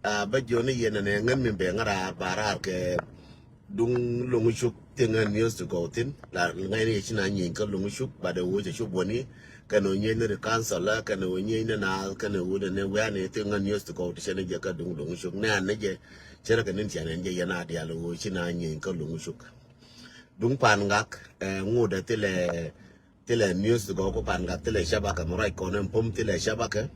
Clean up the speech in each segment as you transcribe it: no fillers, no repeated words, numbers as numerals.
ba joni yen ne ngan min be ngara barar ke dung lungu shuk tinga news to go tin la ngai ni china nyin ka lungu shuk ba de wo je shuk boni ka no nyen ne council la ka no nyen ne na ka no wo ne wa ne tinga news to go to ne je ka dung lungu shuk ne an ne je chere ka nin tiane je yana dia lo wo china nyin ka lungu shuk dung pan ngak ngu de tele news to go ko pan ngak tele shabaka mo rai ko ne pom tele shabaka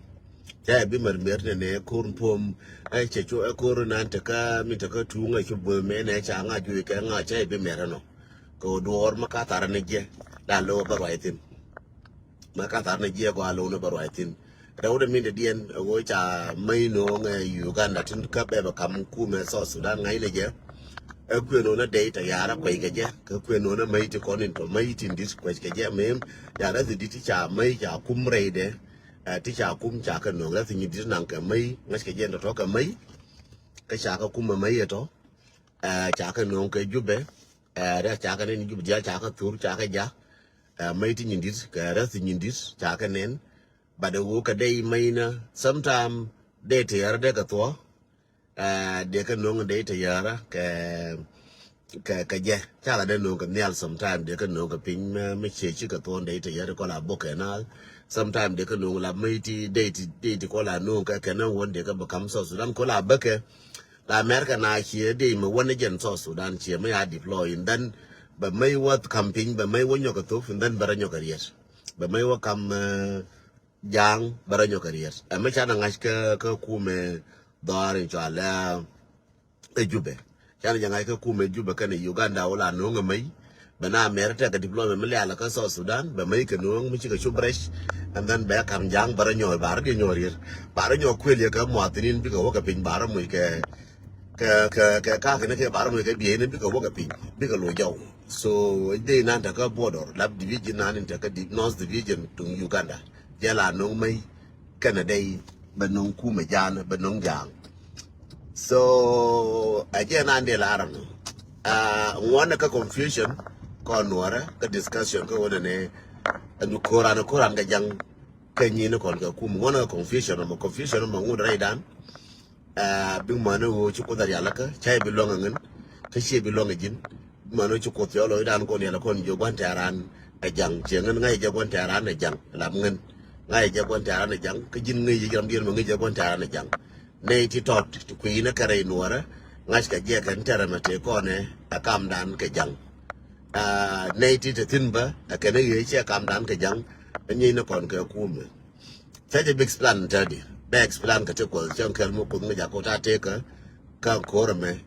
ya bi marmer ne kurun pom ai ce cho kurun nan ta ka mi ta ka tunga ki bo me ne cha nga ju ka nga ce bi mere no ko dor maka tar ne je la lo ba waitin maka tar ne je ko alo no ba waitin rawde min de dien go cha mai no nga Uganda tin ka be ba kam ku me so Sudan ngai le je e ku no na de ta yara ko ga je ka ku no na mai ti ko nin to mai tin dis ko ga je me yara di ti cha mai cha kum re de ti cha kum cha ka no la tin di nan ka mai ngas ke je to ka mai ka cha ka kum mai to cha ka no ka jube ra cha ka ne jube ja cha ka tur cha ka ja mai ti di ka ra tin di cha ka nen ba de wo ka dai mai na sometime de te yara de ka to de ka no de te yara ka je cha la de no ka nyal sometime de ka no ka pin me che chi ka to de te yara ko la bo ka na sometime de ka no la mai ti de ko la no ka na won de ka ba kam so Sudan ko la ba ke la America na chi de me won gen so Sudan chi me ya deploy and then ba mai wat camping ba mai won yo ka to and then ba ra nyo ka yes ba mai wa kam jang bara nyo careers me chana ngash ka kume dare cho ala ejube chana janga ka kume jube kan Uganda wala no ngamai bana America ka diplomat me ala ka so Sudan ba mai ka no mi ka shubresh and then ba kam jang bara nyo de nyo rir bara nyo kweli ka mo atinin bi ka wo ka pin bara mu ka ne ke bara mu ke bi ne bi ka wo ka pin bi ka lo jaw so de nan ta ka border lab division nan ta ka north division to Uganda jala no mai kana dai banong ku me jana banong jang so again ande laran one ka confusion ko nuara ka discussion ko wona ne anu koran ga jang kanyi ne kon ga ku wona confusion mo ngud raidan bi mano wo ci ko dar yalla ka chay bi longa ngin ka she bi longa jin mano ci ko yolo dan ko ne la kon jo gwante aran a jang che ngin ngai je gwante aran a jang lam ngin ngai je gwante aran a jang ka jin ngai je jam dien mo ngai je gwante aran a jang ne ti tot ku ina kare nuara ngas ka je kan tara mate ko ne akam dan ka jang ne ti te tinba ka ne ye che akam dan ka jang ni ne kon ka ku me ta je big plan tadi Bex plan ka te ko chen kel mo ko ngai ko ta te ka ko me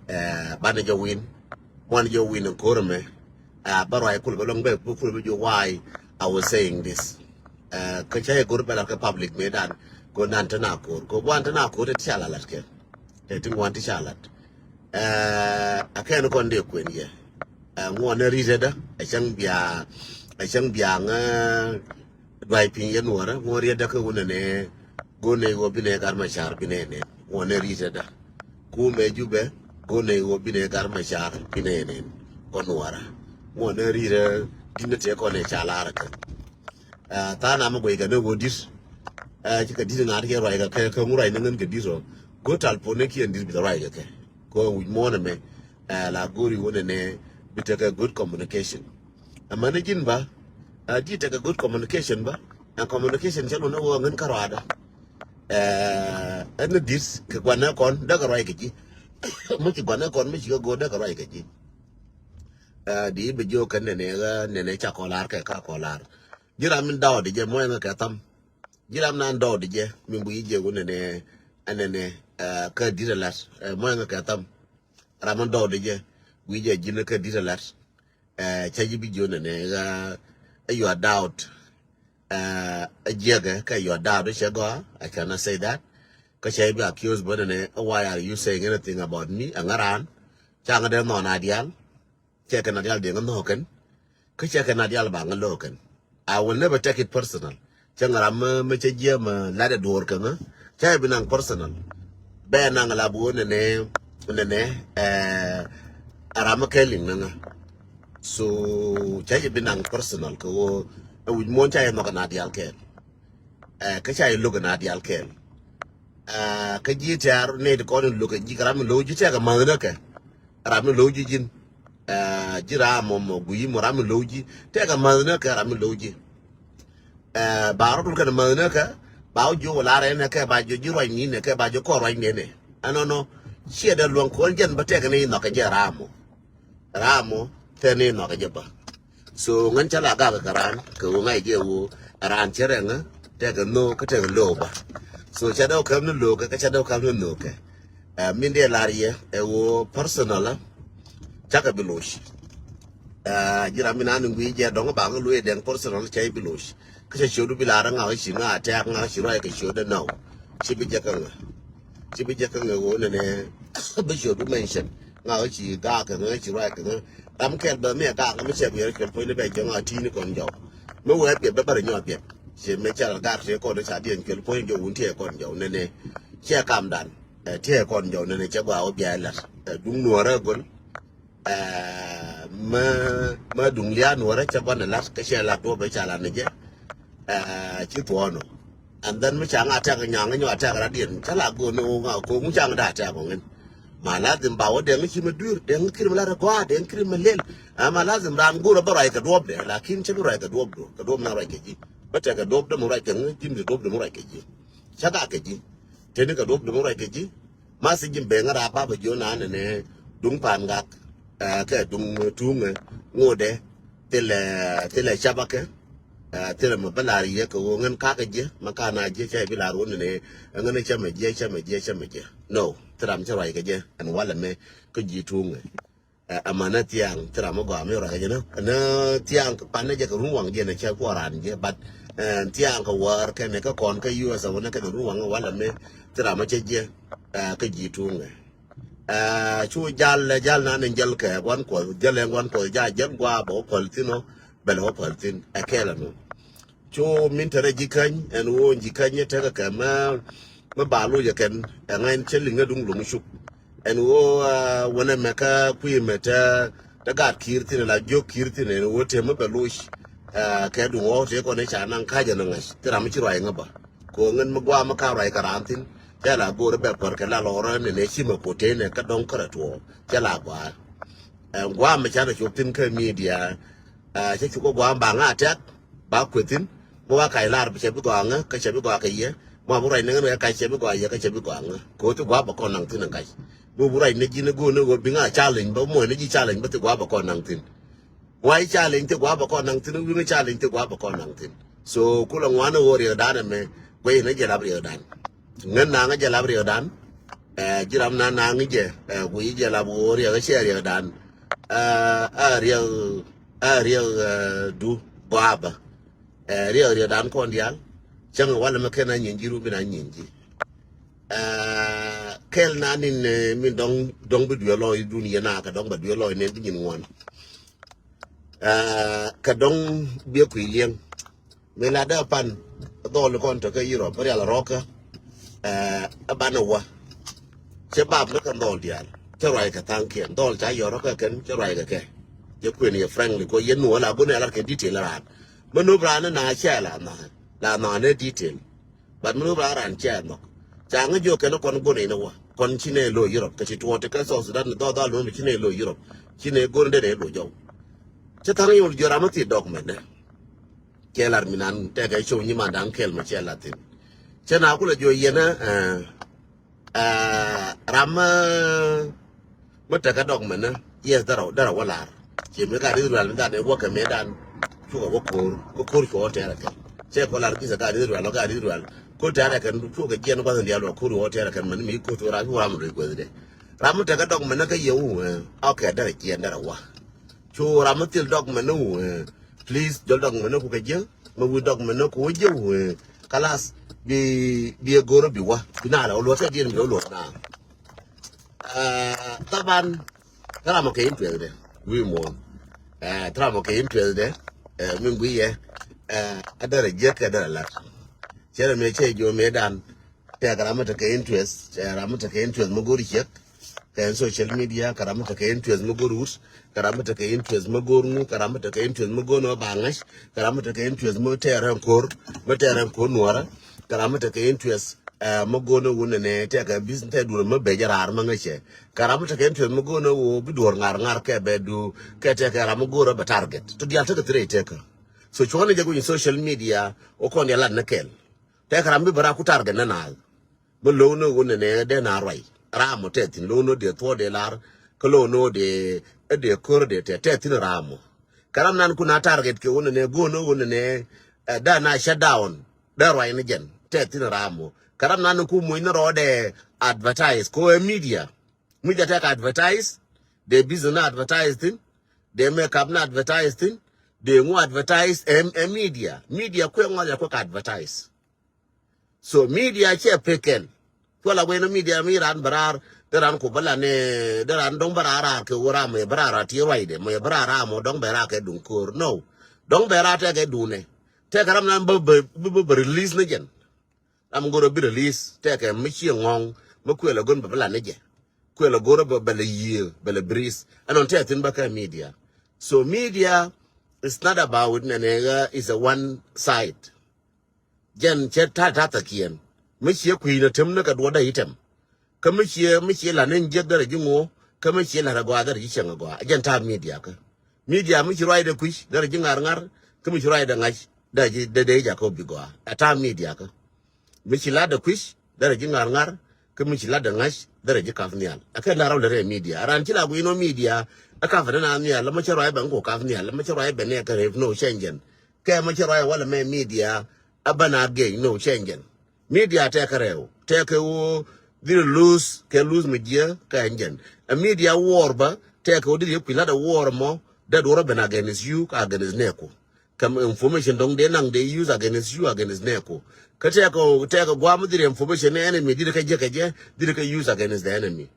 bana jo win one jo win ko me baro ay kul long be kul be jo why I was saying this ka chay ko be la ka public me dan ko nan ta na ko wan ta na ko te chala lat ke te tin wan ti chala aken ko nde ko ni ngone rize da a chang bia nga vai pin ye nuara ngori da ka wona ne gone go bine gar ma char bine ne ngone rize da ku me jube gone go bine gar ma char bine ne ko nuara ngone rize dinne te ko ne chala ra ka ta na mo go ga ne go dis ka dis na ke roi ga ka ngurai nan ga diso go tal po ne ki en dis bi roi ga ke ko wi mo ne me la gori wona ne bi ta ka good communication amana jin ba di ta ka good communication ba and communication chalo na wo ngan karada en dis ka gwana kon da ga roi ga ji mo ki gwana kon mi ki go da ga roi ga ji di be jo kan ne cha kolar ka kolar jira min dawo de je mo nga ka tam jiram nan dawo de je min bu yije go ne anene ka diralat mo nga ka tam raman dawo de je bu yije jina ka diralat chaji bi jo ne ga you are doubt a jega ka you are doubt she go I cannot say that ka chay be accused but ne why are you saying anything about me angaran changa de no na dial che kana dial de no ken ka che kana dial ba ngalo ken I will never take it personal. Changaram me che ma la de dor kana. Chay binang personal. Be nang la bu ne arama keling nanga. So chay binang personal ko we mon chay no kana dial ken. Ka chay look na dial ken. ka ji tar ne de ko lu ka ji karam lo ji ta ga ma na ka ram lo ji jin jira mo guyi mo ram lo ji ta ga ma na ka ram lo ji ba ro ka ma na ka ba ju la re na ka ba ju ji roi ni ne ka ba ju ko roi ne ne anono chia da luang ko jen ba te ka ni no ka je ramo te ni no ka je ba so ngan chala ga ka ran ko ngai je wo ran chere nga te ka no ka te lo ba so cha do kam no lo ka cha do kam no ka min de larie e wo personal cha ka bilosh jira min anu gwi je do ba nga lu e den personal cha bilosh ka cha shodu bilara nga shi nga ta nga shi roi ka shodu no shi bi je ka nga shi bi je ka nga wo ne bi shodu mention nga shi ga ka nga shi roi ka nga am kel ba me ga me che bi ke po le be je nga ti ni kon jo me wo pe ba ba nyo pe che me cha ga se ko de cha dien ke po jo un tie kon jo ne che kam dan tie kon jo ne che ba o bia la dung no ra gon ma dung lia no ra che ba na la ka che la to be cha la ne je chi to no and then me cha nga ta ga nyang nyo ta ga dien cha la go no nga ko mu cha nga ta ko ngen ma lazim ba wa den ki madur den kirim la kwa den kirim lel ama lazim ran gura ba rai ka dob de lakin che rai ka dob do ka dob na rai ke ji bata ka dob da mu rai kan jim de dob da mu rai ke ji chaga ke ji te ni ka dob da mu rai ke ji ma si jim be ngara ba ba jo na ne dung pan ga ka dung tung ngode tele chabake tele mo balari ye ko ngan ka je makana je che bi la ro ne ngan che me je no tram che rai ke je an wala me ko ji tung amana tiang tram go me ra ke na tiang pan ne je ko ruang je ne che ko ran je bat tiang ko war ke ne ko kon ka yu sa wona ke ruang wala me tram che je ko ji tung chu jal na ne jal ke wan ko jal wan ko ja jem gwa bo pol tino bel ho pol tin akela no cho min tere jikan en wo jikan ye tere ka ma balu ya ken ngain chelinga dung lung shuk en wo wona meka kuyi meta daga kirti la jo kirti ne wo te ma balush ka du wo te ko ne cha nan ka ja nan tira mi chiro ay ngaba ko ngen ma gwa ma ka rai karantin ya la go re be por ka la lora ne ne chi ma ko te ne ka don kara to ya la gwa gwa ma cha da chuk tin ka media che chu ko gwa ba nga tek ba kwetin mo wa kai lar bi che bi gwa nga ka che bi gwa ka ye mo bu rai ne ne ka che bi gwa ye ka che bi gwa nga ko tu gwa ba ko nang tin ngai bu bu rai ne ji ne go ne go bi nga challenge ba mo ne ji challenge ba tu gwa ba ko nang tin wai challenge tu gwa ba ko nang tin wi ne challenge tu gwa ba ko nang tin so ku la ngwana wo ri da ne me we ne je la ri dan ngen na nga je la ri dan jiram na na ngi je ku yi je la bo ri ga che ri dan ariel du baba ariel dan ko ndial chang wala ma kena nyinjiru bina nyinji kel na nin min dong bi duelo dunia na ka dong ba duelo ne bi nyin won ka dong bi ku ilieng me la da pan do le kon to ka yiro bari ala roka abana wa che bab le kan do dial che rai ka tang kien do cha yoro ka ken che rai ka ke je ku ni frank ko yen no la bu ne la ke detail la manu bra na che la na ne detail but manu bra ran che no cha nga jo ke no kon go ne no wa kon chine lo Europe ka chi to te ka so Sudan do lo mi chine lo Europe chine go de lo jo che tang yo jo ramati document ne ke lar minan te ga show ni ma dan kel ma che la tin che na ku le jo yena rama mata ka document ne yes dara wala che me ka ri ral da ne wo ka me dan chu ko ko te ra ka che ko lar ki sa ka ri ral ka ri ral ko ta ra kan chu ka gen ko san dia lo ko ro te ra kan man mi ko to ra wa mu ri ko de ram ta ka document ka ye u okay dara ki dara wa chu ram til document nu please jol document ko ka je ma wu document ko je kalas bi goro bi wa bina la lo ta di mi lo na taban tara mo ke impel de wi mo tara mo ke impel de min gwi ye adara je ka dara la chere me che jo me dan te garamata ke interest garamata ke interest mo gori chek ke social media garamata ke interest mo gorus garamata ke interest mo gornu garamata ke interest mo gono bangash garamata ke interest mo teran kor nuara garamata ke interest magono wune ne te ka business te du me be jara ma ngache karam te ken to magono wo bi dor ngar ke be du ke te ka ram go ba target to dial te ka tre te ka so chone jago in social media o kon ya lad na kel te karam bi bara ku target na na bo lo no wune ne de na roi ramo te tin lo no de to de lar ko lo no de kor de te tin ramo karam nan ku na target ke wune ne go no wune ne da na shut down da roi ne gen te tin ramo karam nan ku mu ina rode advertise ko media take advertise they business advertise thing they make up na advertise thing they mu advertise media ko ngwa ko advertise so media che peken ko la bueno media mi ran barar ran ko bala ne ran dong barara ke wora me barara ti waide me barara mo dong bara ke dun kor no dong bara te ke dune te karam nan be release ne gen am goro bi release te ke mi chi ngong mo ko la gon bala ne je ko la goro bala yi bala breeze anon te tin ba ka media so media is not about nenega is a one side jen che ta kien mi chi ku ina tem na ka do da item ka mi chi la nen je da ji ngo ka mi chi la ra gwa da ji chen gwa jen ta media ka media mi chi roi da ku da ji ngar ka mi chi roi da ngai da ji da ja ko bi gwa ata media ka mi chi la da ku da ji ngar ka mi chi la da ngai da ji ka fnial aka na ra da media ran chi la ku ino media aka fa na nia la ma chi roi ban ko ka fnial la ma chi roi ben ne ka re no shengen ka ma chi roi wala me media abana ge no shengen media take reo take wo did lose media ka engen a media war ba take wo did pila da war mo that war ben against you ka against neko kam information dong de nang they use against you against neko ka take gwa mo did information enemy did ka je did ka use against the enemy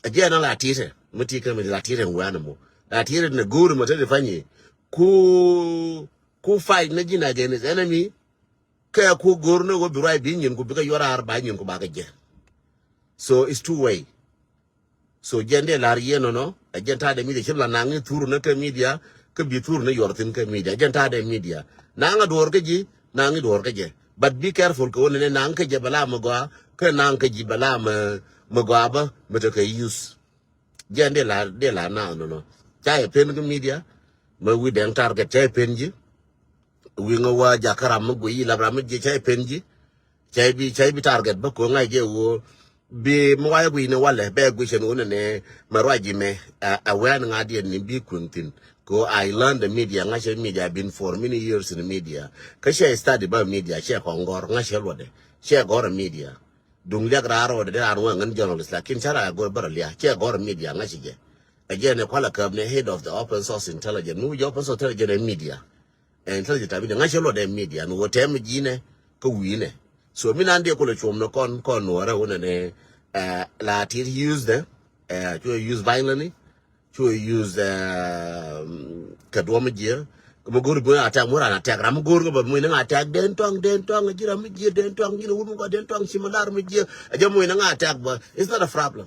again na latire muti ka me latire ngwana mo latire na guru mo te fanyi ku fight na jina against enemy kaya ku gorno go birai binyin ku bika yora arba nyin ku baga je so it's two way so jende lar yeno no agenta de media chibla nangi turu na ka media ka bi turu na yortin ka media agenta de media nanga dor ka ji nangi dor ka je but be careful ko ne nang ka je bala mo ga ka nang ka ji bala mo ga ba mo to ka use jende lar de la na no chai pen ka media mo wi den target chai pen ji winga wa jakara mugo yi labra mje chai penji chai bi target ba ko ngai je wo bi mo wa wi ne wale be gwi chen one ne marwaji me awen ngadi ni bi kuntin ko I learned the media ngashe media been for many years in the media ka she study ba media she ko ngor ngashe lode she gor media dung lia graro de aro ngan journalist lakin chara go baralia she gor media ngashe je again e kwala kabne head of the open source intelligence no open source intelligence media intelligent abi nga chelo de media no wotem jine ko wine so mi nan de ko le chom no kon no ra wona ne la tir use the to use violently to use ka do me je ko mo gor bo attack mo ra attack ram gor go mo na attack den tong jira mi je den tong jira wu ko den tong similar mi je aja mo na attack ba it's not a problem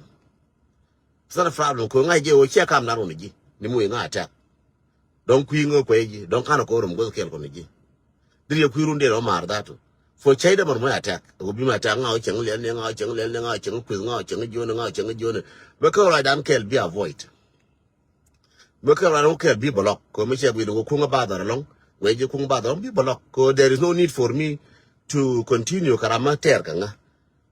ko nga je o che kam na ro ni ji ni mo nga attack don't kwingo kweji don't kana ko rum go kel ko ni diri kwirunde no mar datu for chaida mar mo attack go bi mata nga o cheng le nga cheng le nga cheng kwiz nga cheng jona nga cheng jona be ko ra dan kel bi avoid be ko ra kel bi block ko me che bi go kunga ba dar long we je kunga ba dar bi block ko there is no need for me to continue karama ter kanga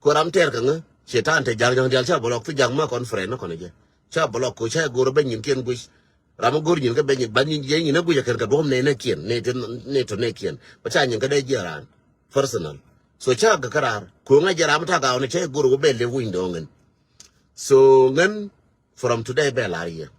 ko ram ter kanga shetan te jang cha block fi jang ma conference no ko ne je cha block ko cha go ro ben yin ken gush rama gor nyin ka benyi banyi je nyin ku yakar ka dom ne kien ne to ne kien pa cha nyin ka dai jiran personal so cha ga karar ko nga jara mata ga ne che gor go belle window ngen so ngen from today bella here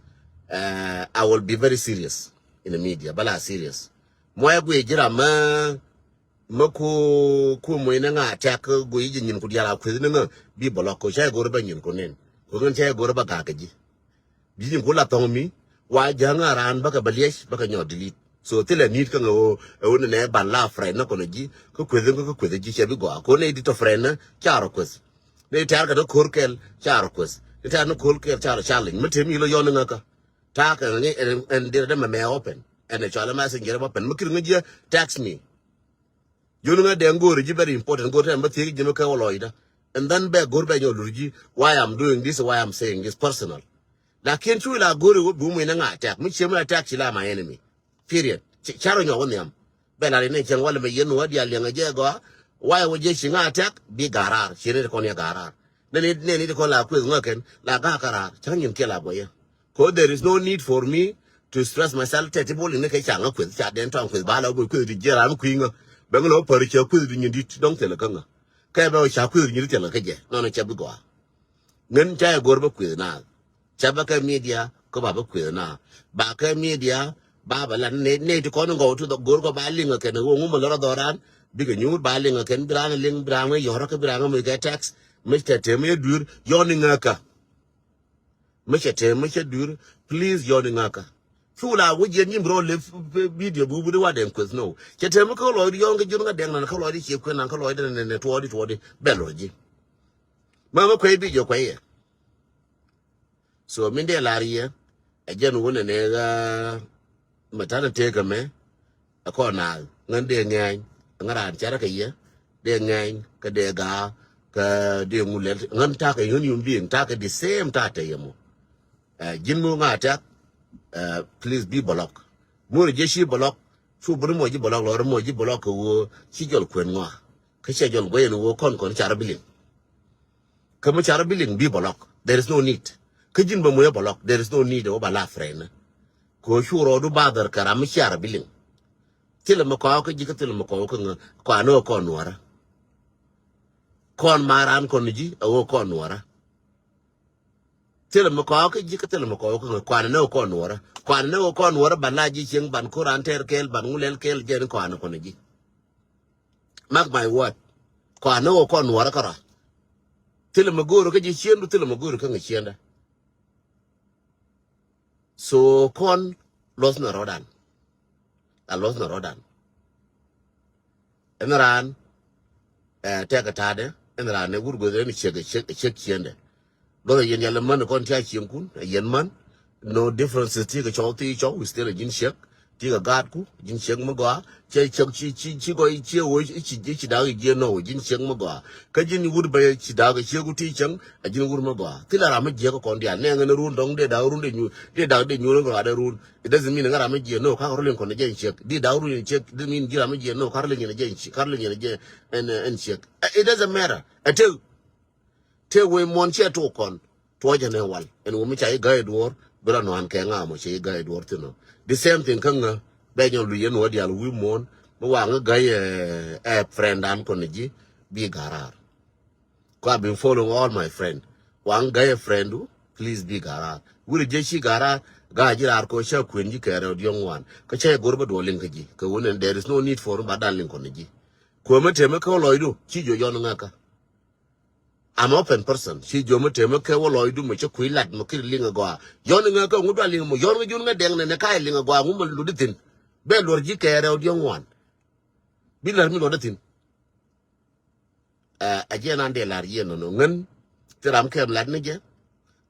I will be very serious in the media bala serious mo ya gu jira ma ku mo ina nga cha ka gu yi nyin ku diara ku ne nga bi block ko cha gor benyin ko nen ko ngen cha gor ba ga ji bi nyin ko la tong mi wa janga ran baka baliesh baka nyo delete so tele need ka ngo ne ban la friend na kono ji ko kwede ji chebi go ko ne edito friend na charo kwes ne tar ka do korkel charo kwes ne tar no korkel charo challenge mutemi lo yon nga ka ta ka ngi en dire me open and the chala messenger open mukir ngi text me Jununga dengo is very important. Go to empathy, Jimaka Loida. And then be go by your Luigi, why I'm doing this, why I'm saying this personal. Now can't you la go to boom in an attack, which you attack Chila my enemy. Period. Charon your one. Bella in nature, one of the yen what younger jago. Why would you sing attack? Be garar, she read on your garar. Then it need to call a quiz working, la gacara, changing killer boy. Cause there is no need for me to stress myself. Tetable in the kitchen with chat then talk with Bala with the Jeram Queen. Bangalo Paricha quiz in your ditch, don't tell a gunga. Kaba Shaku, you tell a kaja, non a chabugua. Then Jaya Gorba quiz now. Chabaka media, Kobaba quiz now. Baka media, Baba, need to go to the Gorgo Baling, a can a woman, Loradoran, big a new Baling, a can bran, a ling, brown, Yoraka Branga, make a tax, Mr. Temir Dur, yawning aka. Mr. Dur, please yawning aka. Fula, would you bro live video, boo, what them quiz no. Chetemco or younger Junga Dan and Colloid, she queen and Colloid and a 20 Bellogy. Mamma Quaby, your quay. So, Mindy Laria, a gentleman and a matana take a man, a corner, none de ngang, and around Charaka, de ngang, Kadega, Kademulet, none take a union being take the same tata yamo. Jinmu attack. Please be block. More jeshi block. Fu brumoji block or moji block wo chijol kwenwa. Kachajol gwen wo kon charabiling. Come charabiling be block. There is no need. Kajin bamuya block. There is no need over la friend. Ko shuro do bother karam charabiling. Till a macaw jikatil macaw kwa no conwara. Con maran conji a conwara. Tell him a cock, you can tell him a cock, quan no cornwara, quan no cornwara, banaji, ching, bancuran, terkel, banulel, kel, jen, quan conaji. Mark my word, quan no cornwara cara. Tell him a good, okay, you to tell him a good, can you so con lost no rodan. I lost no rodan. And ran, take a tade, and ran a good go there and check yender. Go yen yalaman con tia chinkun, a yen man, no difference take a chalty chow, we still a gin shek, take a gadku, gin shek magoa, chay chok chigo ichi, which dog no, gin shek magoa, Kajin would buy chidaga chigu teaching, a gin wood magoa. Till I am a jago condia, nang and a rune dong de down the new, de dog the new other rune. It doesn't mean that I'm a no carling on the gen check, did down in check, didn't mean Giramagi no carling in a gen, carling in a gen and check. It doesn't matter. Until we moncha talk on Twajan and one, and we make guide war, but no one can am a guide war to know. The same thing, Kanga, Daniel Luyan, what the women, Mwanga guy a friend and Konaji, be garar. I've been following all my friend. One guy a friend who, please be garar. Will Jeshi gara, Gaji Arco, Queen, you care out young one. Kacha Gorba do linkaji, Kawun, and there is no need for Badaling Konaji. Kwamatemako Loidu, Chijo Yonaka. I'm open person. She jomo temo ke wo loidu mo che kuilat mo kilinga goa. Yoninga ko ngudwa linga mo yonga junga deng ne kai linga goa ngum luditin. Be lorji kere odiong wan. Bilar mi lodatin. Ajen ande lar yen no ngen. Tiram kem lad ne je.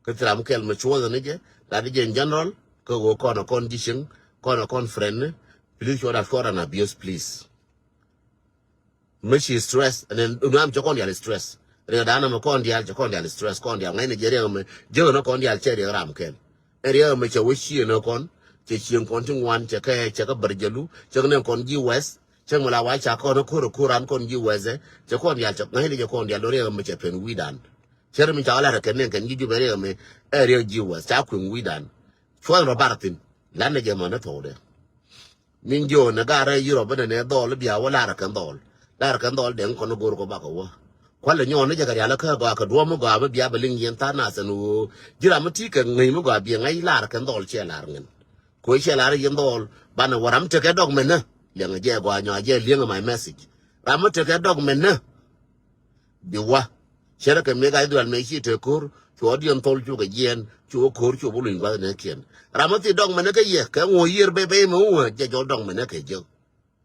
Ke tiram kel mo chwo ne je. Lad je in general ko go kono kon jishing, kono kon friend. Please show that for an abuse please. Me she stress and then I'm chokon ya stress. Redana mo kondial kondial stress kondial ngai Nigeria me je no kondial che ram ken area me che wishi no kon che chien kon tin wan che ka berjelu che ne kon ji west che mo la wa cha ko no kuran kon ji west che kondial che ngai je kondial area me che pen widan che mi cha la ken ken ji area me area ji west cha kun widan fo ro baratin la ne je mo na to de min jo na ga ra Europe ne do le bia wa la kan dol den kon go ko ba ko wa kwale nyon ne jagari la ka ga ka do mo ga ba bia baling yen ta na sanu jira mati ka ngai mo ga bia ngai lar kan dol che lar ngin ko che lar yen dol bana waram te ka dog men na le nga je gwa nya je le my message ram te ka dog men na biwa shere ka me ga dol me chi te kur cho dion tol chu ga yen chu kur chu bu lin ba ne kien ram ti dog men ka ye ka ngo yir be mo je jo dog men ka je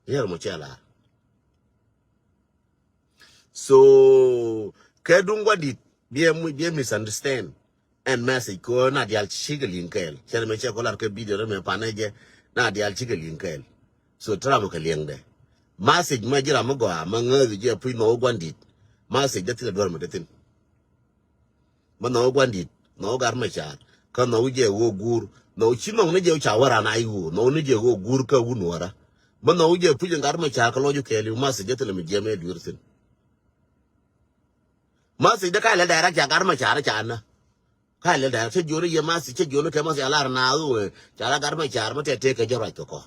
yer mo che lar. So, Kedungwa did be misunderstand and message ko na dial chigalin kel. Chere me che ko lar ke video me panaje na dial chigalin kel. So tramo ke lieng de. message ma jira mo go ma ngazi je pu no gwandit message da tila dwar ma datin ma no gwandit no gar ma cha ka no je wo gur no chi no ne je cha wara na yu no ne je wo gur ka wu wara ma no je pu gar ma cha ka lo ju ke li message da tila mi je me lurtin message da ka le da ra cha gar ma cha na ka le da se jore ye message che jore ke message ala na u cha la gar ma cha ma te ka je ra ko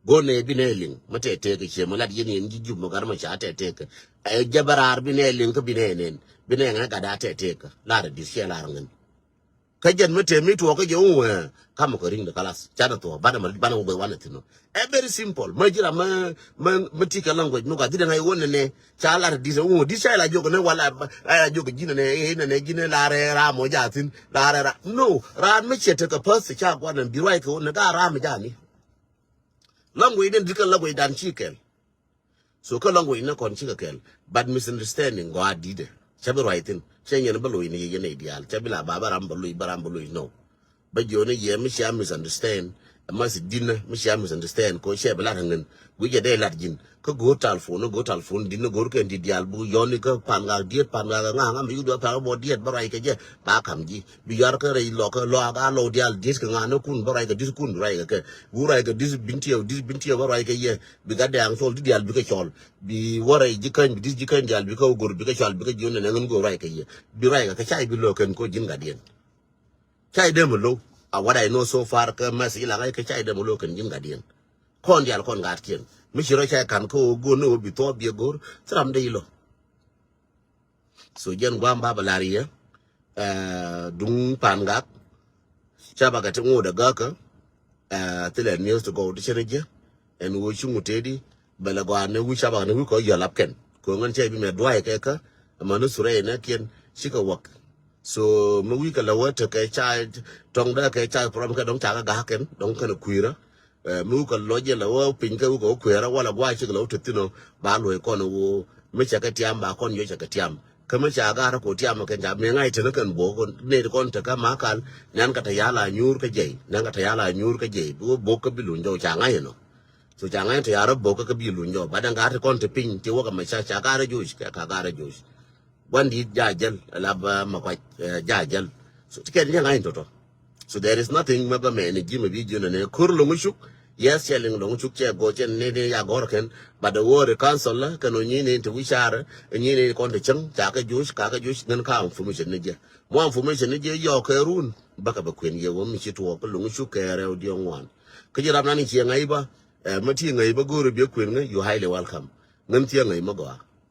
go ne bineling mate te ke che malat yin yin ji mo gar ma cha te ke e jabarar bineling ko binenen binenga ga da te ke la da dis che la ngen ka jen mate mi to ko je u kam ko ring de kalas cha da to bana mal bana go wana tino e very simple ma jira ma ti ka language no ga dida ngai wonne ne cha la da dis u dis cha la jogo ne wala la jogo jina ne e ne jina la re ra mo ja tin la re ra no ra me che te ka pas cha kwa na bi wai ko ne ga ra me ja ni language den dikal language dan chikel so ka language na kon chikel bad misunderstanding go adide chabe writing chenye na balo ni ye ne ideal chabe la baba ram balo no ba jone ye mi sha misunderstand mas dinna mi sha misunderstand ko she bala hangen guje de lat jin ko go tal phone dinna go ken di dial bu yoni ko panga diet panga nga mi do pa bo diet ba rai ke je ba kam ji bi yar ka rei lo ga lo dial dis ka nga no kun ba rai ka dis kun rai ka bu rai ka dis binti ba rai ka ye bi ga de ang sol di dial bi ka chol bi warai jikan bi dis jikan dial bi ka gor bi ka chol bi ka jone na ngen go rai ka ye bi rai ka chai bi lo ken ko jin ga dien chai de mo lo what I know so far ka mas ila ga ka chai de mo lo ken jin ga dien kon dial kon ga tien mi shiro chai kan ko go no bi to bi gor tram de ilo so jen gwam ba balariya dung pangak chaba ga tingo da gaka tele news to go to chenje en wo chungu tedi bela gwa ne wu chaba ne wu ko yalap ken ko ngan che bi me dwai ke ka manu sure ne kien shika wak so mu wi ka lawa to ke child tong da ke child from ka dong cha ga ken dong ka kuira mu ka loje lawa pin ka ko kuira wala gwa chi lo tino ba lo ko no wo me cha ka tiam ba kon yo cha ka tiam kama cha ga ra ko tiam ka ja me ngai tene kan bo ko ne kon ta ka ma kan nan ka ta yala nyur ka je nan ka ta yala nyur ka je bo ka bi lu njo cha ngai no so cha ngai ta yara bo ka bi lu njo ba dan ga ta kon ta pin ti wo ka ma cha ga ra ju ka ga ra ju wandi jajal laba makwa jajal so tiken yang ain toto so there is nothing maba me ne jima bi jona ne kurlo mushuk yes yelling lo mushuk che go chen ne ya gorken but the word council la kanu ni ne to wishara ni ne kon de chang ka juice nan ka information ne je mo information ne je yo ka run baka ba kwen ye wo mi chitu ko lo mushuk ka re odi ngwan ka jira na ni che ngai ba mati ngai ba goro bi kwen ngai you highly welcome ngam tie ngai ma go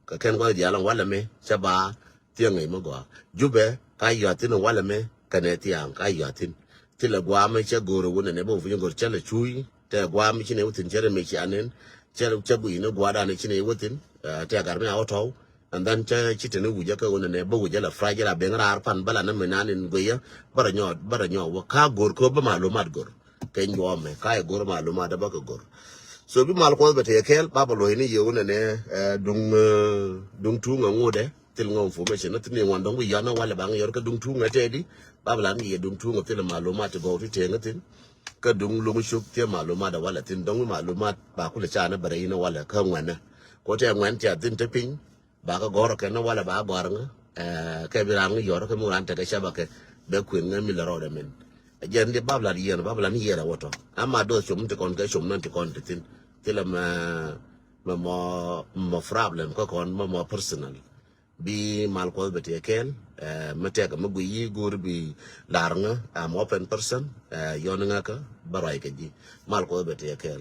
ka ken kwa dia lang wala me chaba tiang ngai mo go jube ka yatin wala me kane tiang ka yatin tila gwa me che goro wona ne bo fu ngor chale chui te gwa me chine utin chere me chanen chere chabu ino gwa da ne chine utin te gar me auto and then che chite ne wuja ka wona ne bo wuja la fraja la bengra ar pan bala na me nanin goya bara nyo wa ka gor ko ba malumat gor ken yo me ka gor malumat da ba ko gor so bi mal ko bete kel baba lo ni ye wona ne dung tu nga ngode til ngom information na tini wan dong wi yana wala bang yor ka dung tu nga tedi baba lan ye dung tu nga til malumat go ti te ngatin ka dung lu shuk te malumat da wala tin dong malumat ba ku le cha na bare ina wala ka ngwana ko te ngwan cha tin te pin ba ka goro ka na wala ba gor nga ka bi ran yor ka mu ran ta ka sha ba ke be ku nga mi la ro de men jen de baba la ni yera woto amma do chum te kon ka chum nan te kon te tin tila ma problem ko kon ma personal bi mal ko bete kel matega magu yi gur bi larnga am open person yon nga ka baray ka ji mal ko bete kel